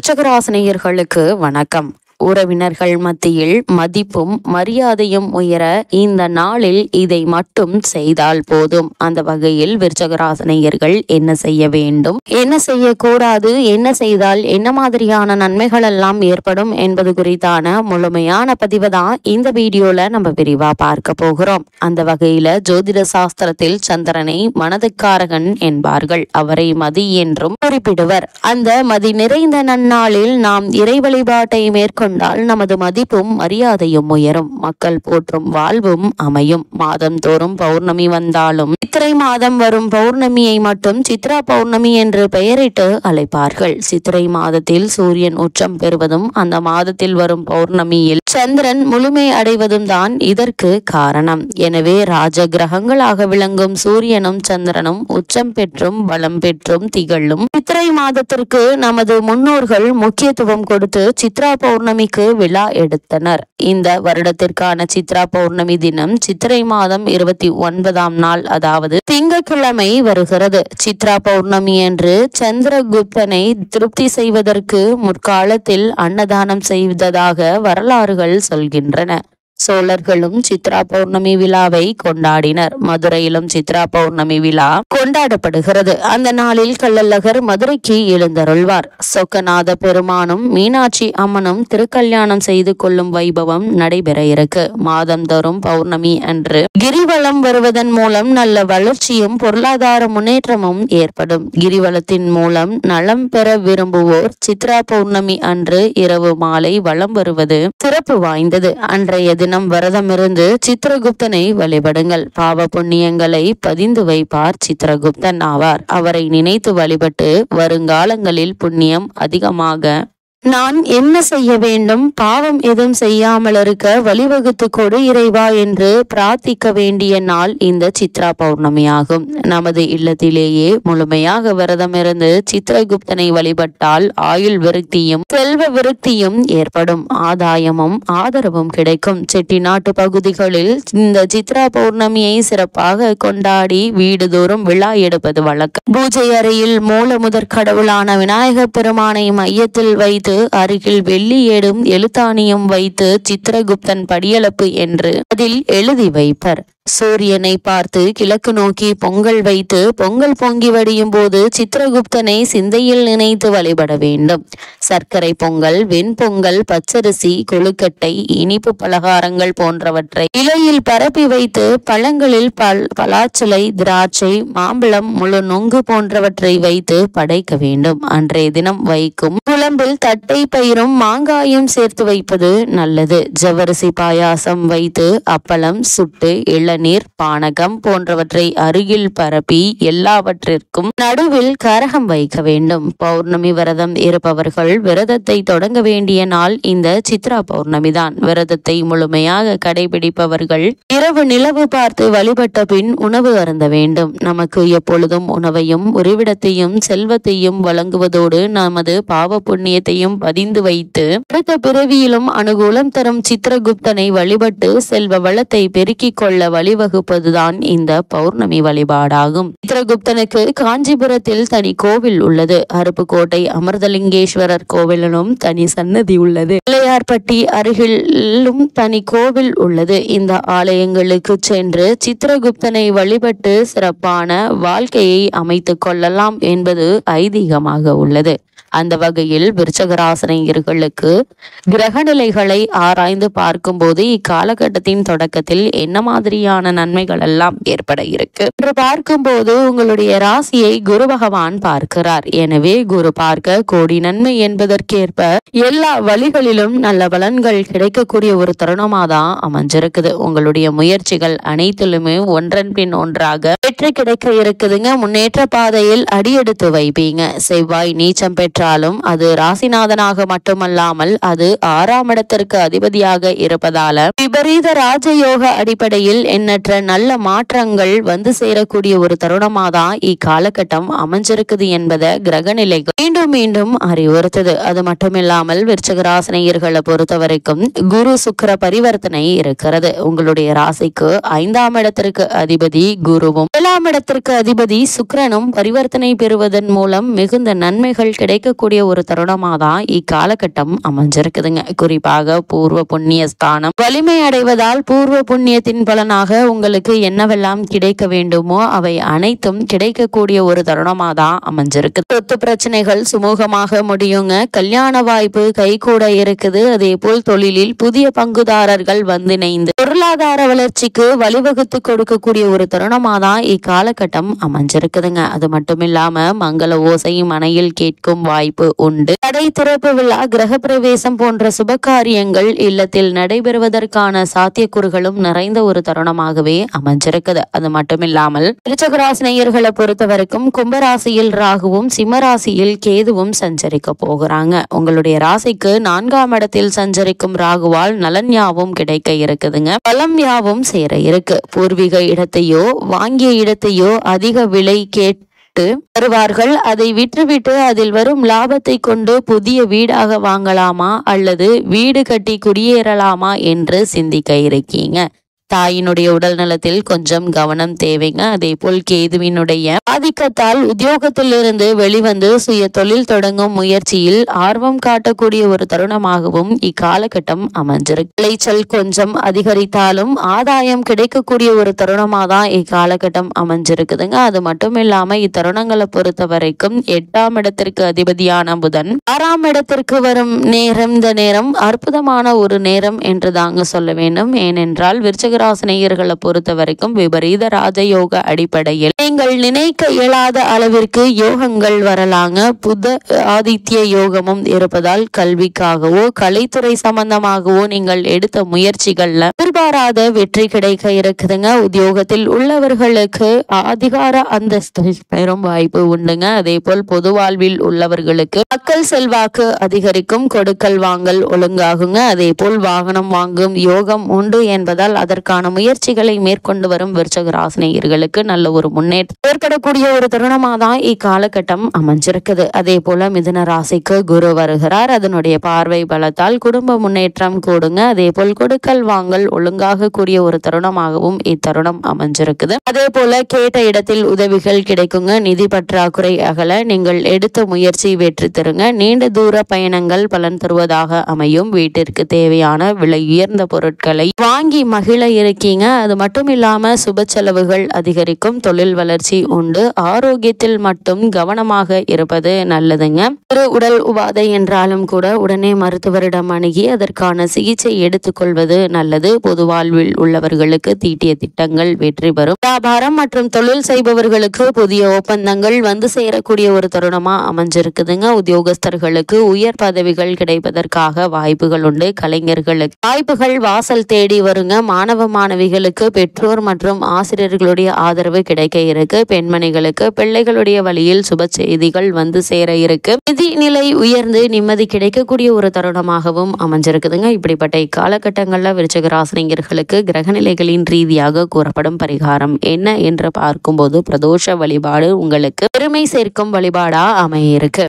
விருச்சகராசினியர்களுக்கு வணக்கம். உறவினர்கள் மத்தியில் மதிப்பும் மரியாதையும் உயர இந்த நாளில் இதை மட்டும் செய்தால் போதும். அந்த வகையில் விருச்சகராசினியர்கள் என்ன செய்ய வேண்டும், என்ன செய்யக்கூடாது, என்ன செய்தால் என்ன மாதிரியான நன்மைகள் எல்லாம் ஏற்படும் என்பது குறித்தான முழுமையான பதிவை தான் இந்த வீடியோல நம்ம விரிவா பார்க்க போகிறோம். அந்த வகையில ஜோதிட சாஸ்திரத்தில் சந்திரனை மனதுக்காரகன் என்பார்கள். அவரை மதி என்றும் குறிப்பிடுவர். அந்த மதி நிறைந்த நன்னாளில் நாம் இறை வழிபாட்டை மேற்கொண்டால் நமது மதிப்பும் மரியாதையும் உயரும். மக்கள் போற்றும் வாழ்வும் அமையும். மாதம் தோறும் பௌர்ணமி வந்தாலும் சித்திரை மாதம் வரும் பௌர்ணமியை மட்டும் சித்ரா பௌர்ணமி என்று பெயரிட்டு அழைப்பார்கள். சித்திரை மாதத்தில் சூரியன் உச்சம் பெறுவதும் அந்த மாதத்தில் வரும் பௌர்ணமியில் சந்திரன் முழுமை அடைவதும் தான் இதற்கு காரணம். எனவே ராஜ கிரகங்களாக விளங்கும் சூரியனும் சந்திரனும் உச்சம் பெற்றும் பலம் பெற்றும் திகழும் சித்திரை மாதத்திற்கு நமது முன்னோர்கள் முக்கியத்துவம் கொடுத்து சித்ரா பௌர்ணமிக்கு விழா எடுத்தனர். இந்த வருடத்திற்கான சித்ரா பௌர்ணமி தினம் சித்திரை மாதம் 29ஆம் நாள், அதாவது திங்கட்கிழமை வருகிறது. சித்ரா பௌர்ணமி என்று சந்திரகுப்தனை திருப்தி செய்வதற்கு முற்காலத்தில் அன்னதானம் செய்ததாக வரலாறுகள் சொல்கின்றன. சோழர்களும் சித்ரா பௌர்ணமி விழாவை கொண்டாடினர். மதுரையிலும் சித்ரா பௌர்ணமி விழா கொண்டாடப்படுகிறது. அந்த நாளில் கள்ளழகர் மதுரைக்கு எழுந்தருள்வார். சொக்கநாத பெருமானும் மீனாட்சி அம்மனும் திருக்கல்யாணம் செய்து கொள்ளும் வைபவம் நடைபெற இருக்கு. மாதந்தோறும் பௌர்ணமி அன்று கிரிவலம் வருவதன் மூலம் நல்ல வளர்ச்சியும் பொருளாதார முன்னேற்றமும் ஏற்படும். கிரிவலத்தின் மூலம் நலம் பெற விரும்புவோர் சித்ரா பௌர்ணமி அன்று இரவு மாலை வலம் வருவது சிறப்பு வாய்ந்தது. அன்றைய தினம் விரதமிருந்து சித்திரகுப்தனை வழிபடுங்கள். பாவ புண்ணியங்களை பதிந்து வைப்பார் சித்திரகுப்தன் ஆவார். அவரை நினைத்து வழிபட்டு வருங்காலங்களில் புண்ணியம் அதிகமாக நான் என்ன செய்ய வேண்டும், பாவம் எதுவும் செய்யாமல் இருக்க வழிவகுத்து கொடு இறைவா என்று பிரார்த்திக்க வேண்டிய நாள் இந்த சித்ரா பௌர்ணமி ஆகும். நமது இல்லத்திலேயே முழுமையாக விரதமிருந்து சித்திரகுப்தனை வழிபட்டால் ஆயுள் விருத்தியும் செல்வ விருத்தியும் ஏற்படும். ஆதாயமும் ஆதரவும் கிடைக்கும். செட்டிநாட்டு பகுதிகளில் இந்த சித்ரா பௌர்ணமியை சிறப்பாக கொண்டாடி வீடுதோறும் விழா எடுப்பது வழக்கம். பூஜை அறையில் மூல முதற் கடவுளான விநாயகப் பெருமானை மையத்தில் வைத்து அருகில் வெள்ளி ஏடும் எழுத்தாணியும் வைத்து சித்திரகுப்தன் படியளப்பு என்று அதில் எழுதி வைப்பர். சூரியனை பார்த்து கிழக்கு நோக்கி பொங்கல் வைத்து பொங்கல் பொங்கி வடியும் போது சித்திரகுப்தனை சிந்தையில் நினைத்து வழிபட வேண்டும். சர்க்கரை பொங்கல், வெண்பொங்கல், பச்சரிசி, கொழுக்கட்டை, இனிப்பு பலகாரங்கள் போன்றவற்றை இலையில் பரப்பி வைத்து பழங்களில் பலாச்சலை, திராட்சை, மாம்பழம், முழு நொங்கு போன்றவற்றை வைத்து படைக்க வேண்டும். அன்றைய தினம் வைக்கும் குழம்பில் தட்டை பயிரும் மாங்காயும் சேர்த்து வைப்பது நல்லது. ஜவ்வரிசி பாயாசம் வைத்து அப்பளம் சுட்டு நீர், பானகம் போன்றவற்றை அருகில் பரப்பி எல்லாவற்றிற்கும் நடுவில் கரகம் வைக்க வேண்டும். பௌர்ணமி விரதம் இருப்பவர்கள் விரதத்தை தொடங்க வேண்டிய நாள் இந்த சித்ரா பௌர்ணமி தான். விரதத்தை முழுமையாக கடைபிடிப்பவர்கள் இரவு நிலவு பார்த்து வழிபட்ட பின் உணவு அருந்த வேண்டும். நமக்கு எப்பொழுதும் உணவையும் உறைவிடத்தையும் செல்வத்தையும் வழங்குவதோடு நமது பாவ புண்ணியத்தையும் பதிந்து வைத்து அடுத்த பிறவியிலும் அனுகூலம் தரும் சித்திரகுப்தனை வழிபட்டு செல்வ வளத்தை பெருக்கிக் கொள்ள வழிவகுப்பதுதான் இந்த பௌர்ணமி வழிபாடாகும். சித்திரகுப்தனுக்கு காஞ்சிபுரத்தில் தனி கோவில் உள்ளது. அருப்புக்கோட்டை அமிர்தலிங்கேஸ்வரர் கோவிலும் தனி சன்னதி உள்ளது. பிள்ளையார்பட்டி அருகிலும் தனி கோவில் உள்ளது. இந்த ஆலயங்களுக்கு சென்று சித்திரகுப்தனை வழிபட்டு சிறப்பான வாழ்க்கையை அமைத்துக் கொள்ளலாம் என்பது ஐதீகமாக உள்ளது. அந்த வகையில் விருச்சகராசினியர்களுக்கு கிரகநிலைகளை ஆராய்ந்து பார்க்கும் போது இக்காலகட்டத்தின் தொடக்கத்தில் என்ன மாதிரியான நன்மைகள் எல்லாம் ஏற்பட இருக்கு என்று பார்க்கும் போது உங்களுடைய ராசியை குரு பகவான் பார்க்கிறார். எனவே குரு பார்க்க கோடி நன்மை என்பதற்கேற்ப எல்லா வழிகளிலும் நல்ல பலன்கள் கிடைக்கக்கூடிய ஒரு தருணமா தான் அமைஞ்சிருக்குது. உங்களுடைய முயற்சிகள் அனைத்திலுமே ஒன்றன் பின் ஒன்றாக வெற்றி கிடைக்க இருக்குதுங்க. முன்னேற்ற பாதையில் அடியெடுத்து வைப்பீங்க. செவ்வாய் நீச்சம் பெற்றாலும் அது ராசிநாதனாக மட்டுமல்லாமல் அது 6ஆம் இடத்திற்கு அதிபதியாக இருப்பதால விபரீத ராஜயோக அடிப்படையில் எண்ணற்ற நல்ல மாற்றங்கள் வந்து சேரக்கூடிய ஒரு தருணமாதான் இக்காலகட்டம் அமைஞ்சிருக்குது என்பதை கிரகநிலைகள் மீண்டும் மீண்டும் அறிவுறுத்தது. அது மட்டுமில்லாமல் விருச்சிகராசினியர்களை பொறுத்த வரைக்கும் குரு சுக்கிர பரிவர்த்தனை இருக்கிறது. உங்களுடைய ராசிக்கு 5ஆம் இடத்திற்கு அதிபதி குருவும் 7ஆம் இடத்திற்கு அதிபதி சுக்கிரனும் பரிவர்த்தனை பெறுவதன் மூலம் மிகுந்த நன்மைகள் கிடைக்க கிடைக்கக்கூடிய ஒரு தருணமா தான் இக்காலகட்டம் அமைஞ்சிருக்குதுங்க. குறிப்பாக பூர்வ புண்ணிய ஸ்தானம் வலிமை அடைவதால் பூர்வ புண்ணியத்தின் பலனாக உங்களுக்கு என்னவெல்லாம் கிடைக்க வேண்டுமோ அவை அனைத்தும் கிடைக்கக்கூடிய ஒரு தருணமா தான் அமைஞ்சிருக்கு. சொத்து பிரச்சனைகள் சுமூகமாக முடியுங்க. கல்யாண வாய்ப்பு கைகூட இருக்குது. அதே போல் தொழிலில் புதிய பங்குதாரர்கள் வந்து இணைந்து பொருளாதார வளர்ச்சிக்கு வழிவகுத்து கொடுக்கக்கூடிய ஒரு தருணமா தான் இக்காலகட்டம் அமைஞ்சிருக்குதுங்க. அது மட்டும் இல்லாம மங்கள ஓசை மனையில் கேட்கும் வாய்ப்பு உண்டு. கடை திறப்பு விழா, கிரக பிரவேசம் போன்ற சுபகாரியங்கள் இல்லத்தில் நடைபெறுவதற்கான சாத்தியக்கூறுகளும் நிறைந்த ஒரு தருணமாகவே அமைஞ்சிருக்குது. அது மட்டும் இல்லாமல் விருச்சிகராசினியர்களை பொறுத்த வரைக்கும் கும்பராசியில் ராகுவும் சிம்மராசியில் கேதுவும் சஞ்சரிக்க போகிறாங்க. உங்களுடைய ராசிக்கு 4ஆம் இடத்தில் சஞ்சரிக்கும் ராகுவால் நலன் யாவும் கிடைக்க இருக்குதுங்க. பலம் யாவும் சேர இருக்கு. பூர்வீக இடத்தையோ வாங்கிய இடத்தையோ அதிக விலை கேட்டு வருவார்கள். அதை விற்றுவிட்டு அதில் வரும் லாபத்தை கொண்டு புதிய வீடாக வாங்கலாமா அல்லது வீடு கட்டி குடியேறலாமா என்று சிந்திக்க இருக்கீங்க. தாயினுடைய உடல் நலத்தில் கொஞ்சம் கவனம் தேவைங்க. அதே போல் கேதுவினுடைய ஆதிக்கத்தால் உத்தியோகத்திலிருந்து வெளிவந்து சுய தொழில் தொடங்கும் முயற்சியில் ஆர்வம் காட்டக்கூடிய ஒரு தருணமாகவும் இக்காலகட்டம் அமைஞ்சிருக்கு. விளைச்சல் கொஞ்சம் அதிகரித்தாலும் ஆதாயம் கிடைக்கக்கூடிய ஒரு தருணமா தான் இக்காலகட்டம் அமைஞ்சிருக்குதுங்க. அது மட்டும் இல்லாம இத்தருணங்களை பொறுத்த வரைக்கும் 8ஆம் இடத்திற்கு அதிபதியான புதன் 6ஆம் இடத்திற்கு வரும் நேரம் இந்த நேரம் அற்புதமான ஒரு நேரம் என்று தாங்க சொல்ல வேண்டும். ஏனென்றால் விருச்சிகராசினியர்களை பொறுத்த வரைக்கும் விபரீத ராஜயோக அடிப்படையில் நீங்கள் நினைக்க இயலாத அளவிற்கு யோகங்கள் வரலாங்க. புத ஆதித்ய யோகமும் இருப்பதால் கல்விக்காகவோ கலைத்துறை சம்பந்தமாகவோ நீங்கள் எடுத்த முயற்சிகள்ல எதிர்பாராத வெற்றி கிடைக்க இருக்குதுங்க. உத்தியோகத்தில் உள்ளவர்களுக்கு அதிகார அந்தஸ்து பெரும் வாய்ப்பு உண்டுங்க. அதே போல் பொது வாழ்வில் உள்ளவர்களுக்கு மக்கள் செல்வாக்கு அதிகரிக்கும். கொடுக்கல் வாங்கல் ஒழுங்காகுங்க. அதே போல் வாகனம் வாங்கும் யோகம் உண்டு என்பதால் அதற்கான முயற்சிகளை மேற்கொண்டு வரும் விருச்சிகராசினியர்களுக்கு நல்ல ஒரு முன்னேற்றம் ஏற்படக்கூடிய ஒரு தருணமா தான் இக்காலகட்டம் அமைஞ்சிருக்குது. அதே போல மிதுன ராசிக்கு குரு வருகிறார். அதனுடைய பார்வை பலத்தால் குடும்ப முன்னேற்றம் கூடுங்க. அதே போல் கொடுக்கல் வாங்கல் ஒழுங்காக கூடிய ஒரு தருணமாகவும் இத்தருணம் அமைஞ்சிருக்குது. அதே போல கேட்ட இடத்தில் உதவிகள் கிடைக்குங்க. நிதி பற்றாக்குறை அகல. நீங்கள் எடுத்த முயற்சி வெற்றி தருங்க. நீண்ட தூர பயணங்கள் பலன் தருவதாக அமையும். வீட்டிற்கு தேவையான விலை உயர்ந்த பொருட்களை வாங்கி மகிழ இருக்கீங்க. அது மட்டும் இல்லாம சுப செலவுகள் அதிகரிக்கும். தொழில் வளர்ச்சி உண்டு. ஆரோக்கியத்தில் மட்டும் கவனமாக இருப்பது நல்லதுங்க. ஒரு உடல் உபாதை என்றாலும் கூட உடனே மருத்துவரிடம் அணுகி அதற்கான சிகிச்சை எடுத்துக்கொள்வது நல்லது. பொது வாழ்வில் உள்ளவர்களுக்கு தீட்டிய திட்டங்கள் வெற்றி பெறும். வியாபாரம் மற்றும் தொழில் செய்பவர்களுக்கு புதிய ஒப்பந்தங்கள் வந்து சேரக்கூடிய ஒரு தருணமா அமைஞ்சிருக்குதுங்க. உத்தியோகஸ்தர்களுக்கு உயர் பதவிகள் கிடைப்பதற்காக வாய்ப்புகள் உண்டு. கலைஞர்களுக்கு வாய்ப்புகள் வாசல் தேடி வருங்க. மாணவ மாணவிகளுக்கு பெற்றோர் மற்றும் ஆசிரியர்களுடைய ஆதரவு கிடைக்க இருக்கு. பெண்மணிகளுக்கு பிள்ளைகளுடைய வழியில் சுப செய்திகள் வந்து சேர இருக்கு. நிதி நிலை உயர்ந்து நிம்மதி கிடைக்கக்கூடிய ஒரு தருணமாகவும் அமைஞ்சிருக்குதுங்க. இப்படிப்பட்ட இக்காலகட்டங்கள்ல விருச்சிகராசினியர்களுக்கு கிரகநிலைகளின் ரீதியாக கூறப்படும் பரிகாரம் என்ன என்று பார்க்கும்போது பிரதோஷ வழிபாடு உங்களுக்கு பெருமை சேர்க்கும் வழிபாடா அமையிருக்கு.